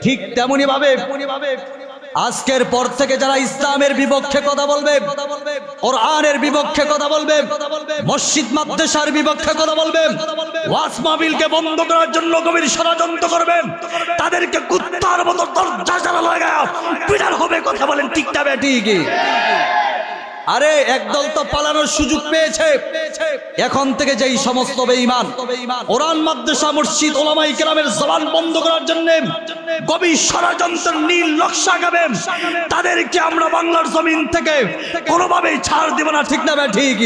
ঠিক তেমনি ভাবে আজকের পর থেকে যারা ইসলামের বিপক্ষে কথা বলবে, কোরআনের বিপক্ষে কথা বলবে, মসজিদ মাদ্রাসার বিপক্ষে কথা বলবে, ওয়াজ মাহফিলকে বন্ধ করার জন্য গভীর ষড়যন্ত্র করবেন, তাদেরকে কুত্তার মতো দরজা জানালা লাগায় পিটার হবে। কথা বলেন ঠিক না বেঠিক? আরে একদল তো পালানোর সুযোগ পেয়েছে। এখন থেকে যেই সমস্ত বেঈমান কোরআন মাদ্রাসা মসজিদ ওলামায়ে কেরামের জবান বন্ধ করার জন্য গভীর ষড়যন্ত্রের নীল নকশা আঁকাবেন, তাদেরকে আমরা বাংলার জমিন থেকে কোনোভাবেই ছাড় দেব না। ঠিক না ঠিক?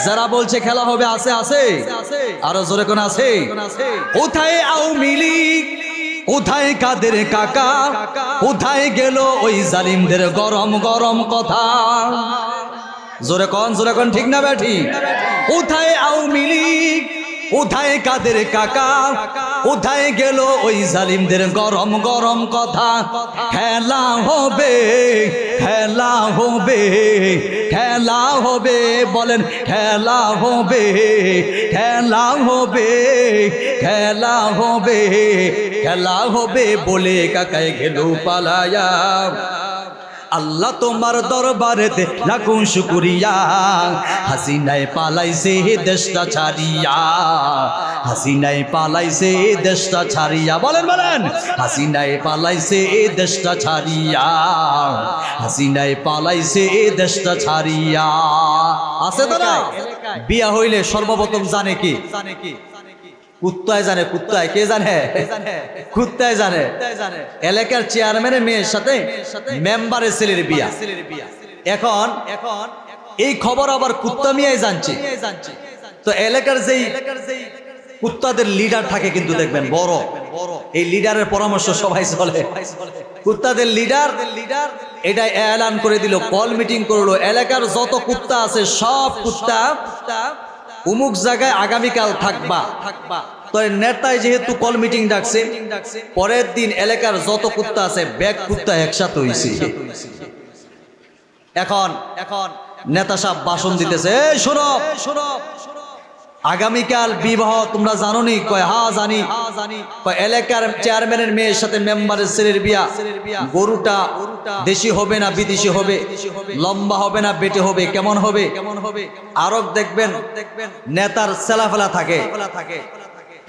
যারা বলছে খেলা হবে, আছে আছে আরো জোরে কোন আছে? কোথায় আওয়ামী লীগ, কোথায় কাদের কাকা, কোথায় গেল ওই জালিমদের গরম গরম কথা? জোরে কোন ঠিক না ব্যাঠি? কোথায় আওয়ামী লীগ, কোথায় কাদের কাকা, কোথায় গেল ওই জালিমদের গরম গরম কথা? খেলা হবে, খেলা হবে, খেলা হবে, বলেন খেলা হবে, খেলা হবে, খেলা হবে, খেলা হবে বলে কাকায় গেল পালায়া। আল্লাহ তোমার দরবারেতে লাখো শুকরিয়া, হাসিনায় পালাইছে দেশটা ছাড়িয়া, হাসিনায় পালাইছে দেশটা ছাড়িয়া। বলেন বলেন, হাসিনায় পালাইছে দেশটা ছাড়িয়া, হাসিনায় পালাইছে দেশটা ছাড়িয়া। আছে তো না? বিয়া হইলে সর্বপ্রথম জানে কি? কুত্তায় জানে। কুত্তায় কে জানে? কুত্তায় জানে। এলাকার চেয়ারম্যানের মেয়ের সাথে মেম্বারের ছেলের বিয়া। এখন এই খবর আবার কুত্তা মিয়াই জানছে। তো এলাকার যেই কুত্তাদের লিডার থাকে কিন্তু দেখবেন বড়, এই লিডারের পরামর্শ সবাই চলে। কুত্তাদের লিডার এটা এলান করে দিল, কল মিটিং করলো, এলাকার যত কুত্তা আছে সব কুত্তা অমুক জায়গায় আগামীকাল থাকবা। তো নেতায় যেহেতু কল মিটিং ডাকছে, পরের দিন এলাকার যত কুত্তা আছে ব্যাগ কুত্তা একসাথে হইছে। এখন নেতা সাহেব ভাষণ দিতেছে, এই শোনো শোনো, আগামীকাল বিবাহ তোমরা জানো নি? কয় হ্যাঁ জানি। কয় এলাকার চেয়ারম্যানের মেয়ের সাথে মেম্বারের ছেলের বিয়া। গরুটা দেশি হবে না বিদেশি হবে? লম্বা হবে না বেটে হবে? কেমন হবে? আরো দেখবেন নেতার সেলাফেলা থাকে,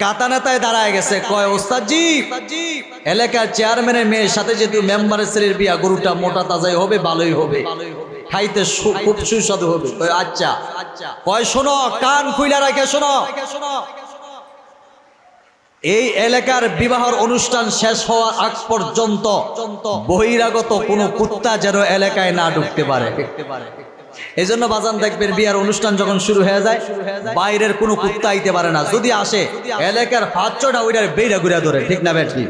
কাতা নেতায় দাঁড়ায় গেছে, কয় ওস্তাদজি এলাকার চেয়ারম্যানের মেয়ের সাথে যেহেতু মেম্বারের ছেলের বিয়া, গরুটা মোটা তাজাই হবে, ভালোই হবে, খাইতে খুব সুস্বাদু হবে। আচ্ছা কয় শোনো, কান খুইলা রাখে শোনো, এই এলাকার বিবাহের অনুষ্ঠান শেষ হওয়ার আগ পর্যন্ত বহিরাগত কোনো কুত্তা যেন এলাকায় না ঢুকতে পারে। এই জন্য বাজান দেখবেন বিয়ার অনুষ্ঠান যখন শুরু হয়ে যায় বাইরের কোনো কুত্তা আইতে পারে না। যদি আসে এলাকার ৫-৬টা ওইটার বেইরা ঘুরে ধরে। ঠিক না ব্যাঠি?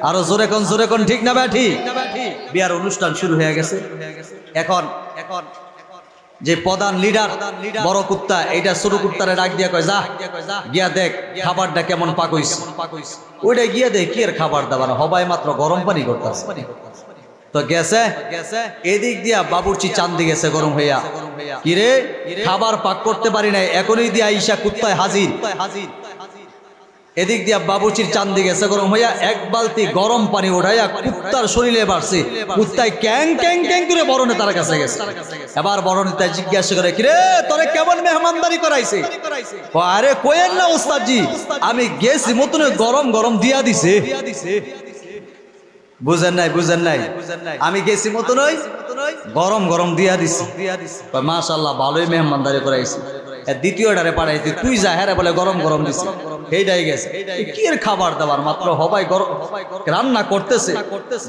আরো জোরে কোন ঠিক না ব্যাঠি? বিয়ার অনুষ্ঠান শুরু হয়ে গেছে। এখন যে প্রধান লিডার বড় কুত্তা, এইটা ছোট কুত্তারে ডাক দিয়া কয়, যা গিয়া দেখ খাবারটা কেমন পাক হইছে। ওইটা গিয়া দেখ কি এর খাবার দাবার হবাই মাত্র গরম পানি করতেছে। তো গেছে, এদিক দিয়া বাবুর্চি চান্দি গেছে গরম হইয়া, কিরে খাবার পাক করতে পারি নাই, এখনই দিয়া আইসা কুত্তায় হাজির। এদিক দিয়া বাবুর্চির চান্দি গেছে গরম হইয়া, এক বালতি গরম পানি ওঠাইয়া কুত্তার শরীরে বাড়ছে। কুত্তায় ক্যাং ক্যাং ক্যাং করে বড় নেতার কাছে গেছে। এবার বড় নেতা জিজ্ঞাসা করে, কিরে তোরে কেমন মেহমানদারি করাইছে? আরে কইেন না ওস্তাদজি, আমি গেছি মতন গরম গরম দিয়া দিছে। বুঝেন নাই? আমি গেছি মতনই গরম গরম দিয়া দিছি। মাশাআল্লাহ ভালোই মেহমানদারি করাইছি। দ্বিতীয়টারে পাঠাইছি, তুই যা, হ্যাঁ বলে গরম গরম দিছি। এইটাই গেছে কি এর খাবার দাবার মাত্র হবাই গরম রান্না করতেছে।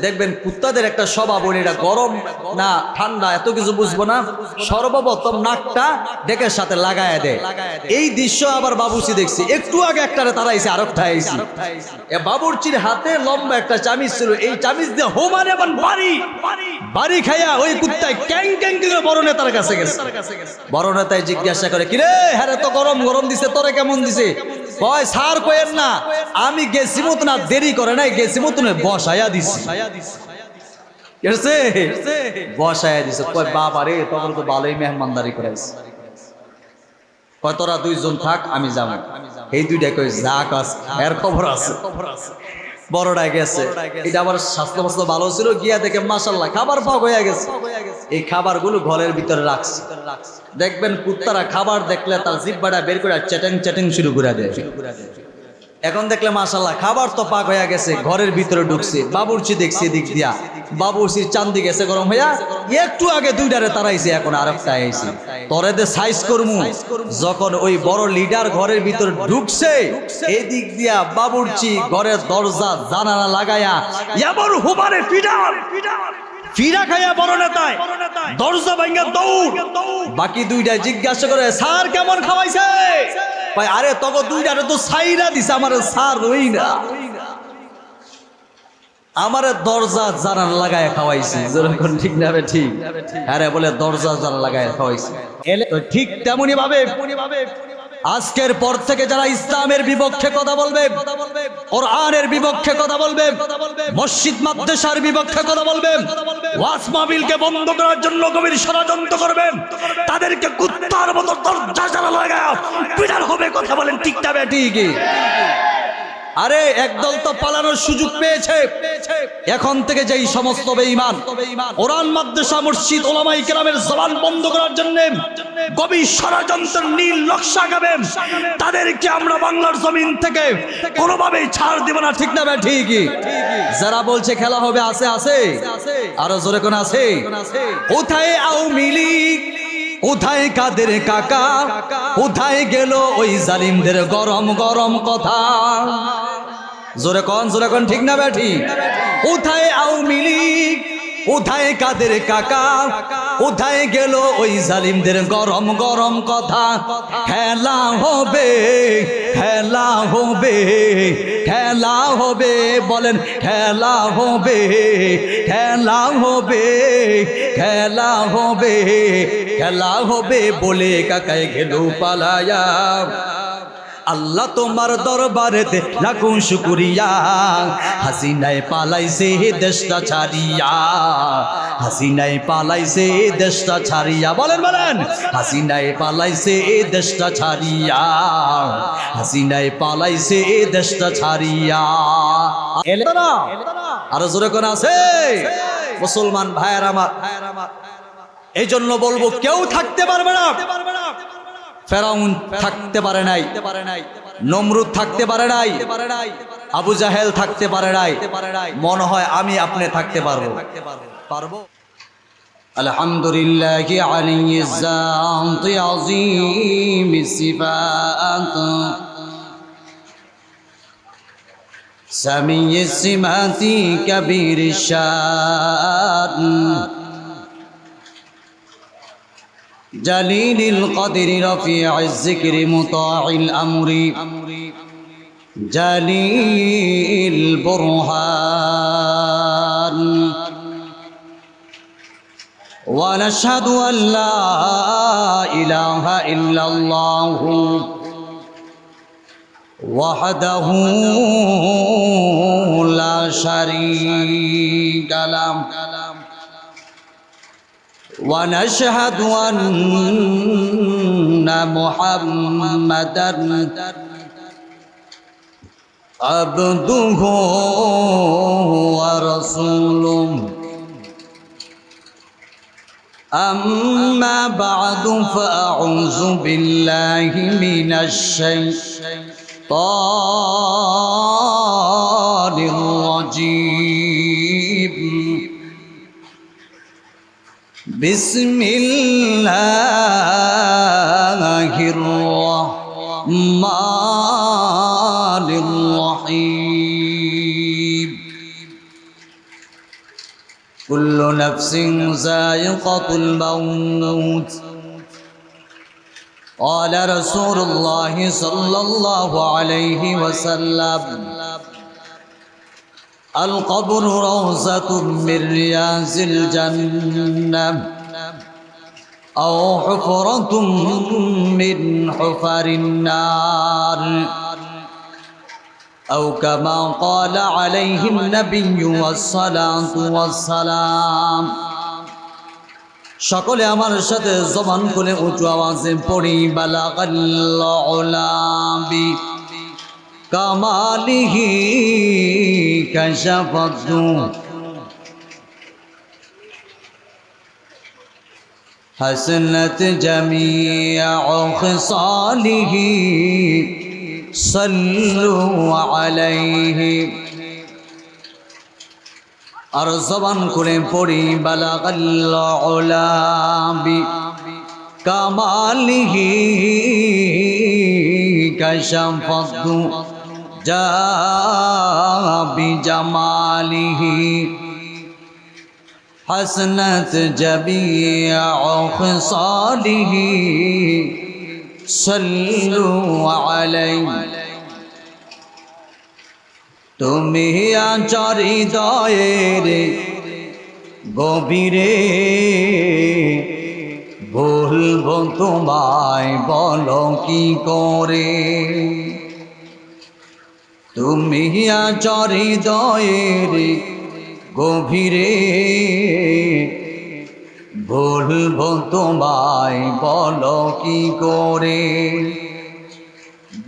দেখবেন কুত্তাদের একটা স্বভাব, এটা গরম না ঠান্ডা এত কিছু বুঝবো না, সর্বপ্রথম নাকটা ডেকের সাথে লাগায় দেয়। এই দৃশ্য আবার বাবুর্চি দেখছি। একটু আগে একটারে তারাইছে, আরেকটা আইছি। বাবুর্চির হাতে লম্বা একটা চামিচ ছিল, এই চামিচ দিয়ে হোমানে বাড়ি খাইয়া ওই কুত্তায় ক্যাং ক্যাং করে বড় নেতার কাছে গেছে। বড় নেতায় জিজ্ঞাসা করে, কিরে হ্যাঁ তো গরম গরম দিছে, তোরে কেমন দিছে? কয় স্যার কয়েন না, আমি গেছি মতন আর দেরি করে নাই, গেছি মতন বসায়া দিছি। বসায়া দিছে। কয় বাবা রে, তখন তো ভালোই মেহমানদারি করাইছে। কয় তোরা দুইজন থাক, আমি যাবো। এই দুইটা কই যা কাজ এর খবর আছে। বড়টা গেছে, এটা আবার স্বাস্থ্য ভালো ছিল, গিয়া দেখে মাশাআল্লাহ খাবার পাক হয়ে গেছে। এই খাবারগুলো ঘরের ভিতরে রাখছে। দেখবেন কুত্তারা খাবার দেখলে তার জিহ্বাটা বের করে চ্যাটিং চ্যাটিং শুরু করে দেয়। এখন দেখলে মাশাআল্লাহ খাবার তো পাক হয়ে গেছে, ঘরের ভিতরে ঢুকছে, বাবুর্চি দেখছে দিক দিয়া, বাবুর্চির চান্দি গেছে গরম হইয়া, একটু আগে দুইটারে তারাইছে, এখন আরেকটা আইছে। তরে দে সাইজ করমু, যখন ওই বড় লিডার ঘরের ভিতরে ঢুকছে, এই দিক দিয়া বাবুর্চি ঘরের দরজা জানালা লাগায়া এমন হুবারে ফিরা খাইয়া বড় নেতায় দরজা ভাঙা দৌড়। বাকি দুইটা জিজ্ঞাসা করে স্যার কেমন খাওয়াইছে? ভাই আরে তখন দুইটারে তো সাইরা দিছে, আমার স্যার রই না, আমারে দরজা জানালা লাগায় খাওয়াইছে। যেরকম ঠিক না ঠিক? আরে বলে দরজা জানালা লাগায় খাওয়াইছে। ঠিক তেমনি ভাবে আজকের পর থেকে যারা ইসলামের বিপক্ষে কথা বলবে, কোরআনের বিপক্ষে কথা বলবে, মসজিদ মাদ্রাসার বিপক্ষে কথা বলবে, ওয়াজ মাহফিলকে বন্ধ করার জন্য গভীর ষড়যন্ত্র করবে, তাদেরকে কুত্তার মতো দরজা জানালা লাগায় পিটার হবে। কথা বলেন ঠিক না ঠিক? আরে একদল তো পালানোর সুযোগ পেয়েছে। এখন থেকে যেই সমস্ত বেঈমান কোরআন মাদ্রাসা মসজিদ ওলামায়ে কেরামের জবান বন্ধ করার জন্য গভীর ষড়যন্ত্রের নীল নকশা আঁকাবেন, তাদেরকে আমরা বাংলার জমিন থেকে কোনোভাবেই ছাড় দেব না। ঠিক না ঠিকই? যারা বলছে খেলা হবে, আছে আছে, আরো জোরে কোন আছে? কোথায় আওয়ামী লীগ, কোথায় কাদের কাকা, কোথায় গেল ওই জালিমদের গরম গরম কথা? জোরে কোন ঠিক না ব্যাঠি? কোথায় আওয়ামী লীগ, কোথায় কাদের কাকা, কোথায় গেল ওই জালিমদের গরম গরম কথা? খেলা হবে, খেলা হবে, খেলা হবে, বলেন খেলা হবে, খেলা হবে, খেলা হবে, খেলা হবে বলে কাকায় গেল পালায়া। আল্লাহ তোমার দরবারেতে লাখো শুকরিয়া, হাসিনায় পালাইছে দেশটা ছাড়িয়া, হাসিনায় পালাইছে দেশটা ছাড়িয়া। বলেন বলেন, হাসিনায় পালাইছে দেশটা ছাড়িয়া, হাসিনায় পালাইছে দেশটা ছাড়িয়া। আরো জোরে কোন আছে? মুসলমান ভাইয়ের আমার, এই জন্য বলবো কেউ থাকতে পারবে না। ফেরাউন থাকতে পারে নাই, নমরুদ থাকতে পারে নাই, আবু জাহেল থাকতে পারে নাই, মনে হয় আমি আপনি থাকতে পারবো? আলহামদুলিল্লাহি আলাইহিস সালাতু আযীম সিফাত সামিয়্যিস সিমাতি কবীরিশ শান জালিলিল কদরি রফিউজ যিকরি মুতাঈল আমরি জালিল বুরহান ওয়া নাশহাদু আল লা ইলাহা ইল্লাল্লাহু ওয়াহদাহু লা শারীকা লাহু ونشهد أن محمدًا عبده ورسوله أما بعد فأعوذ بالله من الشيطان الرجيم بسم الله الرحمن الرحيم كل نفس ذائقة الموت قال رسول الله صلى الله عليه وسلم القبر روضة من رياض الجنة أو حفرة من حفر النار أو كما قال عليه النبي والصلاة والسلام সকলে আমার সাথে জবান খুলে উঁচু আওয়াজে পড়ি বালাগাল উলা বি কামালিহি كشف الضر حسنت جميع خصاله صلوا عليه আর জবান করে পড়ি বালাগাল উলা বি কামালিহি কাশাফাতু জা বি জামালিহি হাসনাত জামিআ খিসালিহি সাল্লু আলাইহি তুমি আচার হৃদয়ের গভীরে বলবো তোমায় বলো কি করে তুমি আচার হৃদয়ের গভীরে বলবো তোমায় বলো কি করে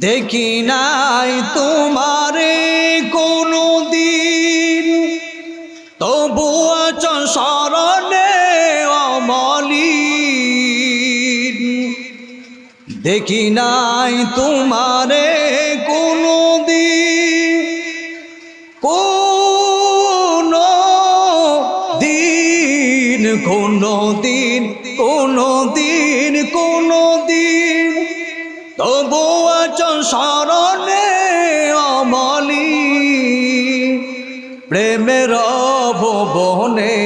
দেখি নাই তোমারে কোনো দিন তবু আছো শরণে অমলিন দেখি নাই তোমারে কোনো দিন কোনো দিন কোনো দিন কোনো দিন কোনো দিন তবু আছো শরণে অমলি প্রেমের ভুবনে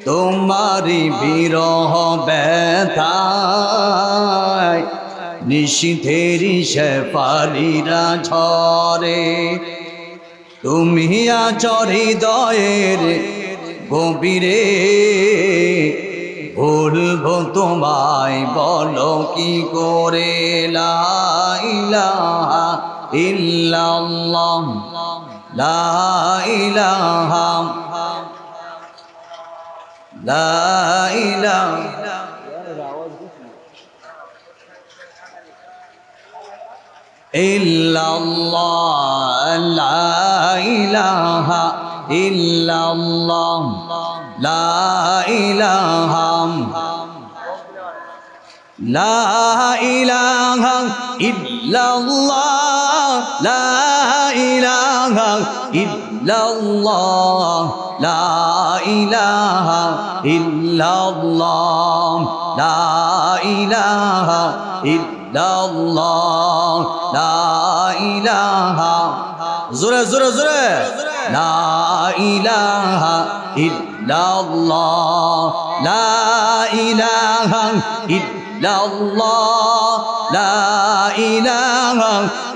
তোমারি বিরহ ব্যথায় নিশীথেরি শেফালিরা ঝরে তুমি আছো হৃদয়ের গভীরে বলবো তোমায় বলো কি করে লা ইলাহা ইল্লাল্লাহ লা ইলাহা লা ইলাহা ইল্লাল্লাহ লা ইলাহা ইল্লাল্লাহ লা ইলাহা লা ইলাহা ইল্লাল্লাহ লা ইলাহা ইল্লাল্লাহ লা ইলাহা ইল্লাল্লাহ লা ইলাহা ইল্লাল্লাহ লা ইলাহা জোরে জোরে জোরে লা ইলাহা ইল্লাল্লাহ লা ইলাহা ইল্লাল্লাহ লা ইলাহা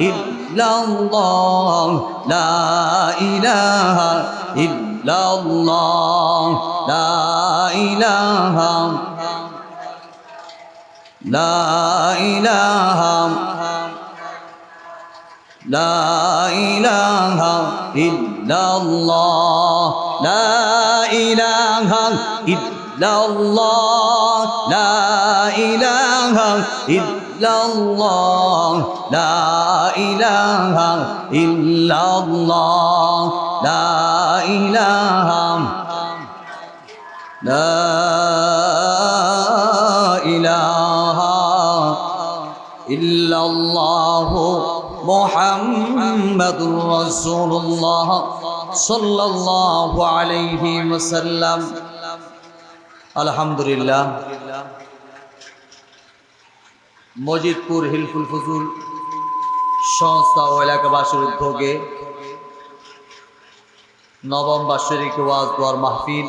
ইল্লাল্লাহ লা ইলাহা ইল্লাল্লাহ লা ইলাহা লা ইলাহা লা ইলাহা ইল্লাল্লাহ লা ইলাহা ইল্লাল্লাহ লা ইলাহা ইল্লাল্লাহ লা ইলাহা ইল্লাল্লাহ লা ইলাহা লা ইলাহা ইল্লাল্লাহ মুহাম্মাদুর রাসূলুল্লাহ সাল্লাল্লাহু আলাইহি ওয়াসাল্লাম আলহামদুলিল্লাহ মজিদপুর হিলফুল ফুজুল সংস্থা ও এলাকাবাসীর উদ্যোগে নবম বার্ষিক ওয়াজ দোয়ার মাহফিল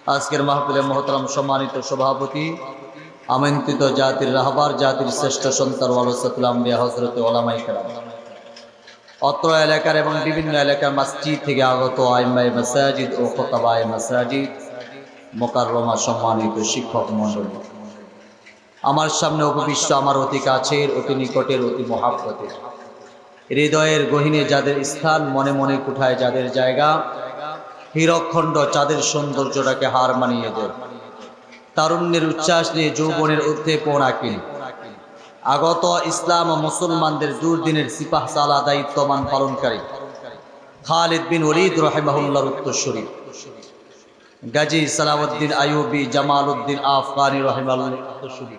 আজকের মাহফিলে মহতরম সম্মানিত সভাপতি আমন্ত্রিত জাতির রাহবার জাতির শ্রেষ্ঠ সন্তান ওয়ারাসাতুল আম্বিয়া হযরত উলামায়ে কেরাম অত্র এলাকার এবং বিভিন্ন এলাকার মসজিদ থেকে আগত আইম্মায়ে মাসাজিদ ও খুতাবায়ে মাসাজিদ মুকাররমা সম্মানিত শিক্ষক মণ্ডলী আমার সামনে উপবিষ্ট আমার অতি কাছের অতি নিকটের অতি মহাব্বতের হৃদয়ের গহীনে যাদের স্থান মনে মনে কোঠায় যাদের জায়গা হীরকখণ্ড চাঁদের সৌন্দর্যটাকে হার মানিয়ে দেয় তারুণ্যের উচ্ছ্বাস নিয়ে যৌবনের উদ্দীপন আঁকিল আগত ইসলাম ও মুসলমানদের দুর্দিনের সিপাহ সালা দায়িত্বমান পালনকারী খালিদ বিন ওলীদ রাহিমাহুল্লাহর উত্তরসূরি, গাজী সালাউদ্দিন আইয়ুবী, জামালউদ্দিন আফগানি রাহিমাহুল্লাহর উত্তরসূরি,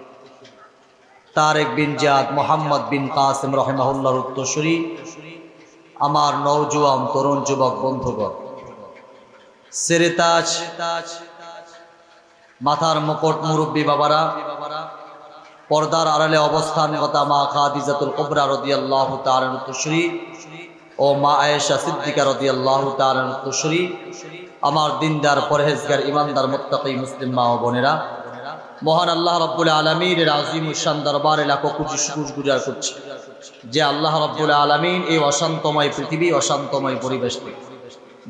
তারেক বিন জিয়াদ, মোহাম্মদ বিন কাসিম রাহিমাহুল্লাহর উত্তরসূরি, আমার নওজোয়ান তরুণ যুবক বন্ধুগণ, সেরেতাজ, মাথার মুকুট মুরব্বী বাবারা, পর্দার আড়ালে অবস্থানগতা মা খাদিজাতুল কুবরা রাদিয়াল্লাহু তাআলার উত্তরসূরি ও মা আয়েশা সিদ্দিকা রাদিয়াল্লাহু তাআলার উত্তরসূরি, আমার দিনদার পরহেজগার ইমানদার মুত্তাকী মুসলিম মা ও বোনেরা, মহান আল্লাহ রাব্বুল আলামিনের আযীম শান দরবারে লাখো কোটি শুকরিয়া করছি যে আল্লাহ রাব্বুল আলামিন এই অশান্তময় পৃথিবী, অশান্তময় পরিবেশকে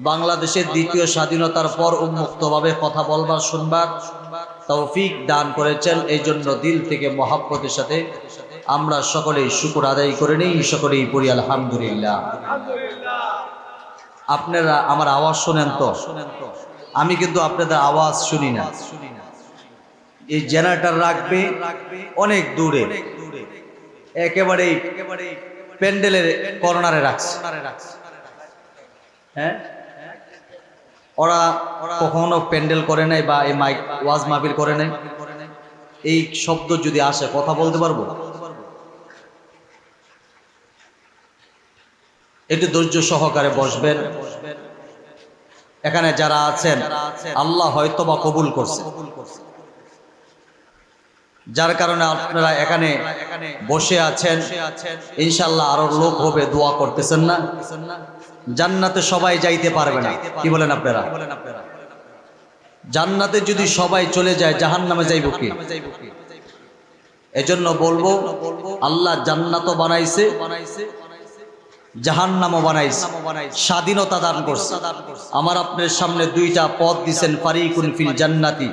বাংলাদেশের দ্বিতীয় স্বাধীনতার পর উন্মুক্তভাবে কথা বলবার, শুনবার তৌফিক দান করেছেন। এই জন্য দিল থেকে মহাব্বতের সাথে আমরা সকলেই শুকর আদায় করে নিই, সকলেই পড়ি আলহামদুলিল্লাহ। আপনারা আমার আওয়াজ শোনেন তো? আমি কিন্তু আপনাদের আওয়াজ শুনি না। এই জেনারেটর রাখবে অনেক দূরে, একেবারে প্যান্ডেলের কর্নারে রাখছে। হ্যাঁ, ওরা কখনো প্যান্ডেল করে নাই বা এই মাইক ওয়াজ মাহফিল করে নাই। এই শব্দ যদি আসে কথা বলতে পারবো? একটু ধৈর্য সহকারে বসবেন। এখানে যারা আছেন আল্লাহ হয়তো বা কবুল করছে, যার কারণে আপনারা এখানে বসে আছেন। ইনশাআল্লাহ আরো লোক হবে, দোয়া করতেছেন না? জান্নাতে সবাই যাইতে পারবে না, কি বলেন আপনারা? জান্নাতে যদি সবাই চলে যায়, জাহান্নামে যাইব কি? এজন্য বলবো আল্লাহ জান্নাতও বানাইছে, জাহান্নামও বানাইছে, স্বাধীনতা দান করছে। আমার আপনার সামনে দুইটা পথ দিবেন, ফারিকুন ফিল জান্নাতি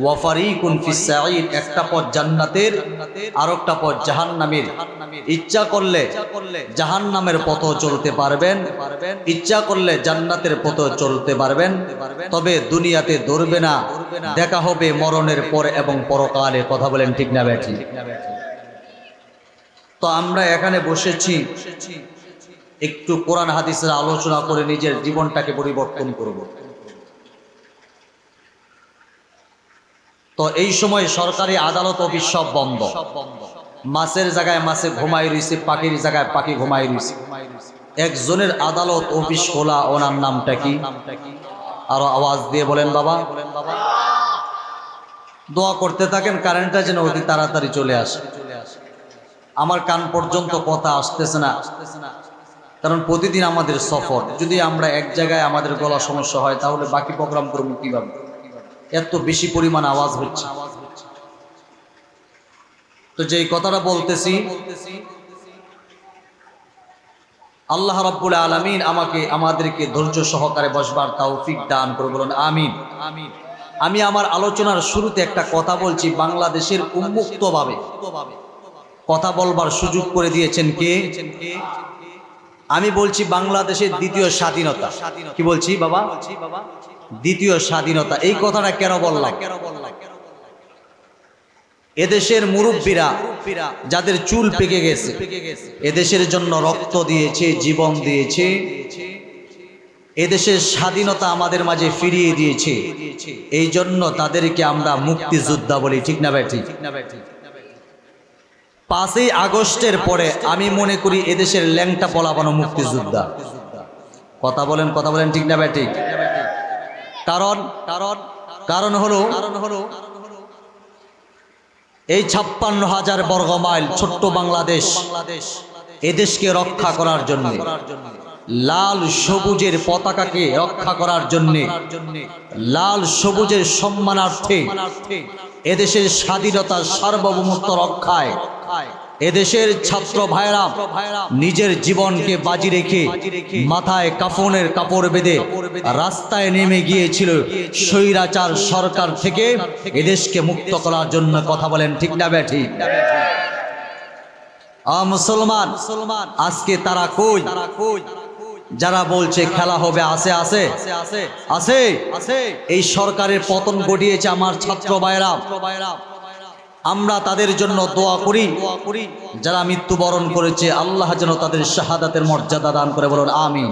ওয়া ফারিকুন ফিস সাঈদ। একটা পথ জান্নাতের, আর একটা পথ জাহান্নামের। ইচ্ছা করলে জাহান্নামের পথও চলতে পারবেন, ইচ্ছা করলে জান্নাতের পথও চলতে পারবেন। তবে দুনিয়াতে ধরবে না, দেখা হবে মরণের পর এবং পরকালে। কথা বলেন ঠিক না বেঠিক? তো আমরা এখানে বসেছি একটু কোরআন হাদিসের আলোচনা করে নিজের জীবনটাকে পরিবর্তন করব। তো এই সময় সরকারি আদালত অফিস সব বন্ধ। মাছের জায়গায় মাছে ঘুমাই রয়েছে, পাখির জায়গায় পাখি ঘুমাই রয়েছে। একজনের আদালত অফিস খোলা, ওনার নামটা কি? আরো আওয়াজ দিয়ে বলেন বাবা। দোয়া করতে থাকেন কারেন্টটা যেন অতি তাড়াতাড়ি চলে আসে। আমার কান পর্যন্ত কথা আসতেছে না, কারণ প্রতিদিন আমাদের সফর। যদি আমরা এক জায়গায় আমাদের গলা সমস্যা হয় তাহলে বাকি প্রোগ্রাম করবো কিভাবে? এত বেশি পরিমাণ আওয়াজ হচ্ছে। তো যেই কথাটা বলতেছি, আল্লাহ রাব্বুল আলামিন আমাদেরকে ধৈর্য সহকারে বসবার তৌফিক দান করে, বলুন আমিন। আমি আমার আলোচনার শুরুতে একটা কথা বলছি, বাংলাদেশের উন্মুক্তভাবে কথা বলবার সুযোগ করে দিয়েছেন কে? আমি বলছি বাংলাদেশের দ্বিতীয় স্বাধীনতা। কি বলছি বাবা? দ্বিতীয় স্বাধীনতা। এই কথাটা কেন বললাম? এদেশের মুরব্বীরা যাদের চুল পেকে গেছে, এদেশের জন্য রক্ত দিয়েছে, জীবন দিয়েছে, এদেশের স্বাধীনতা আমাদের মাঝে ফিরিয়ে দিয়েছে, এই জন্য তাদেরকে আমরা মুক্তিযোদ্ধা বলি। ঠিক না ভাই? ঠিক। 5ই আগস্টের পরে আমি মনে করি এদেশের ল্যাংটা পলাবানো মুক্তিযোদ্ধা। কথা বলেন ঠিক না ভাই? ঠিক। কারণ হলো এই 56,000 বর্গ মাইল ছোট্ট বাংলাদেশ, এদেশকে রক্ষা করার জন্য, লাল সবুজের পতাকাকে রক্ষা করার জন্য, লাল সবুজের সম্মানার্থে, এদেশের স্বাধীনতার সার্বভৌমত্ব রক্ষায় এদেশের ছাত্র ভাইরা নিজের জীবনকে বাজি রেখে মাথায় কাফনের কাপড় বেঁধে রাস্তায় নেমে গিয়েছিল স্বৈরাচার সরকার থেকে এদেশকে মুক্ত করার জন্য। কথা বলেন ঠিক না বেঠিক? মুসলমান আজকে তারা কই? যারা বলছে খেলা হবে, আছে। এই সরকারের পতন ঘটিয়েছে আমার ছাত্র ভাইরা। আমরা তাদের জন্য দোয়া করি, যারা মৃত্যুবরণ করেছে আল্লাহ যেন তাদের শাহাদাতের মর্যাদা দান করে, বলুন আমিন।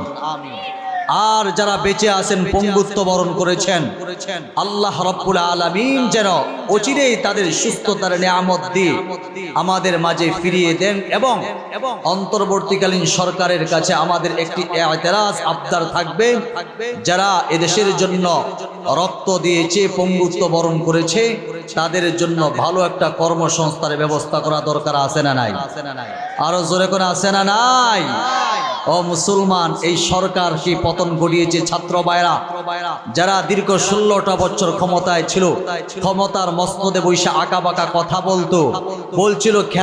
আর যারা বেঁচে আছেন পঙ্গুত্ব বরণ করেছেন আল্লাহ রাব্বুল আলামিন যেন অচিরেই তাদের সুস্থতার নিয়ামত দিয়ে আমাদের মাঝে ফিরিয়ে দেন। এবং অন্তর্বর্তীকালীন সরকারের কাছে আমাদের একটি এতরাজ আবদার থাকবে, যারা এদেশের জন্য রক্ত দিয়েছে, পঙ্গুত্ব বরণ করেছে, তাদের জন্য ভালো একটা কর্মসংস্থানের ব্যবস্থা করা দরকার আছে না নাই? আরো জোরে করে আছে না নাই? ও মুসলমান, এই সরকার কি পতন ঘটিয়েছে ছাত্র ভাইরা, যারা দীর্ঘ 16টা বছর ক্ষমতায় ছিল, ক্ষমতার মসনদে বৈশা আঁকা বাঁকা কথা বলছিল খেলা